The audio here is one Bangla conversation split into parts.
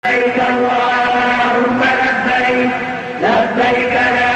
لبيك اللهم لبيك لبيك لا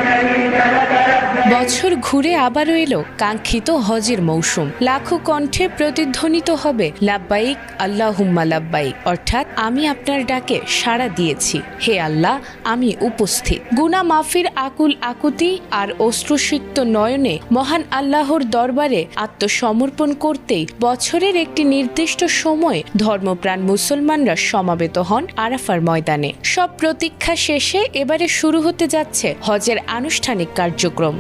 شريك لك لبيك। বছর ঘুরে আবারও এলো কাঙ্ক্ষিত হজের মৌসুম। লাখো কণ্ঠে প্রতিধ্বনিত হবে লাব্বাইক আল্লাহুম্মা লাব্বাইক, অর্থাৎ আমি আপনার ডাকে সাড়া দিয়েছি, হে আল্লাহ আমি উপস্থিত। গুনাহ মাফির আকুল আকুতি আর অশ্রুসিক্ত নয়নে মহান আল্লাহর দরবারে আত্মসমর্পণ করতেই বছরের একটি নির্দিষ্ট সময়ে ধর্মপ্রাণ মুসলমানরা সমাবেত হন আরাফার ময়দানে। সব প্রতীক্ষা শেষে এবারে শুরু হতে যাচ্ছে হজের আনুষ্ঠানিক কার্যক্রম।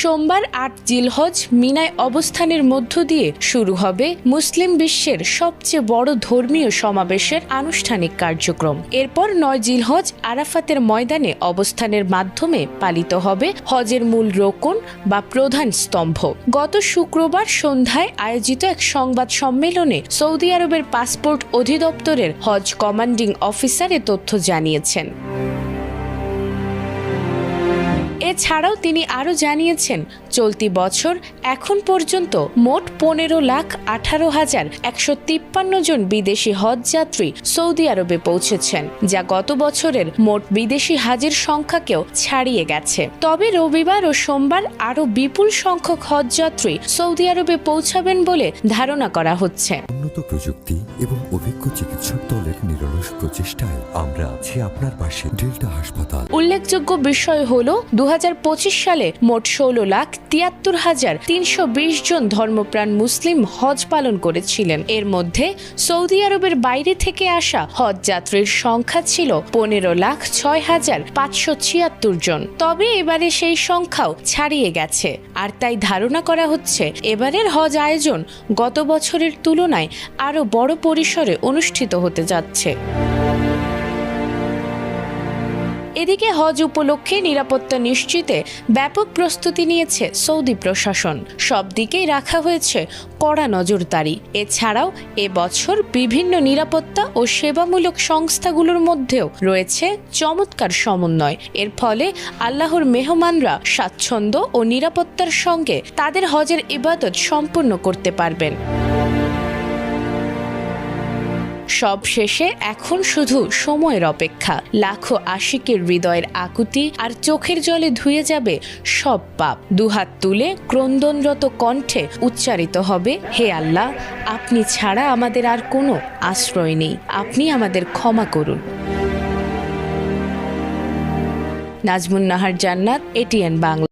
সোমবার ৮ জিলহজ মিনায় অবস্থানের মধ্য দিয়ে শুরু হবে মুসলিম বিশ্বের সবচেয়ে বড় ধর্মীয় সমাবেশের আনুষ্ঠানিক কার্যক্রম। এরপর ৯ জিলহজ আরাফাতের ময়দানে অবস্থানের মাধ্যমে পালিত হবে হজের মূল রোকন বা প্রধান স্তম্ভ। গত শুক্রবার সন্ধ্যায় আয়োজিত এক সংবাদ সম্মেলনে সৌদি আরবের পাসপোর্ট অধিদপ্তরের হজ কমান্ডিং অফিসার এ তথ্য জানিয়েছেন। এছাড়াও তিনি আরও জানিয়েছেন, চলতি বছর এখন পর্যন্ত মোট ১৫,১৮,১৫৩ জন বিদেশি হজ যাত্রী সৌদি আরবে পৌঁছেছেন, যা গত বছরের মোট বিদেশি হাজের সংখ্যাকেও ছাড়িয়ে গেছে। তবে রবিবার ও সোমবার আরও বিপুল সংখ্যক হজ যাত্রী সৌদি আরবে পৌঁছাবেন বলে ধারণা করা হচ্ছে। উন্নত প্রযুক্তি এবং অভিজ্ঞ চিকিৎসক দলের নিরলস প্রচেষ্টায় আমরা আছি আপনার পাশে। ডেল্টা হাসপাতাল। উল্লেখযোগ্য বিষয় হল ২০২৫ সালে মোট ১৬,৭৩,৩২০ জন ধর্মপ্রাণ মুসলিম হজ পালন করেছিলেন। এর মধ্যে সৌদি আরবের বাইরে থেকে আসা হজ যাত্রীর সংখ্যা ছিল ১৫,০৬,৫৭৬ জন। তবে এবারে সেই সংখ্যাও ছাড়িয়ে গেছে, আর তাই ধারণা করা হচ্ছে এবারের হজ আয়োজন গত বছরের তুলনায় আরও বড় পরিসরে অনুষ্ঠিত হতে যাচ্ছে। এদিকে হজ উপলক্ষে নিরাপত্তা নিশ্চিতে ব্যাপক প্রস্তুতি নিয়েছে সৌদি প্রশাসন। সব দিকেই রাখা হয়েছে কড়া নজরদারি। এছাড়াও এবছর বিভিন্ন নিরাপত্তা ও সেবামূলক সংস্থাগুলোর মধ্যেও রয়েছে চমৎকার সমন্বয়। এর ফলে আল্লাহর মেহমানরা স্বাচ্ছন্দ্য ও নিরাপত্তার সঙ্গে তাদের হজের ইবাদত সম্পূর্ণ করতে পারবেন। সব শেষে এখন শুধু সময়ের অপেক্ষা। লাখো আশিকের হৃদয়ের আকুতি আর চোখের জলে ধুয়ে যাবে সব পাপ। দুহাত তুলে ক্রন্দনরত কণ্ঠে উচ্চারিত হবে, হে আল্লাহ আপনি ছাড়া আমাদের আর কোনো আশ্রয় নেই, আপনি আমাদের ক্ষমা করুন। নাজমুন নাহার জান্নাত, এটিএন বাংলা।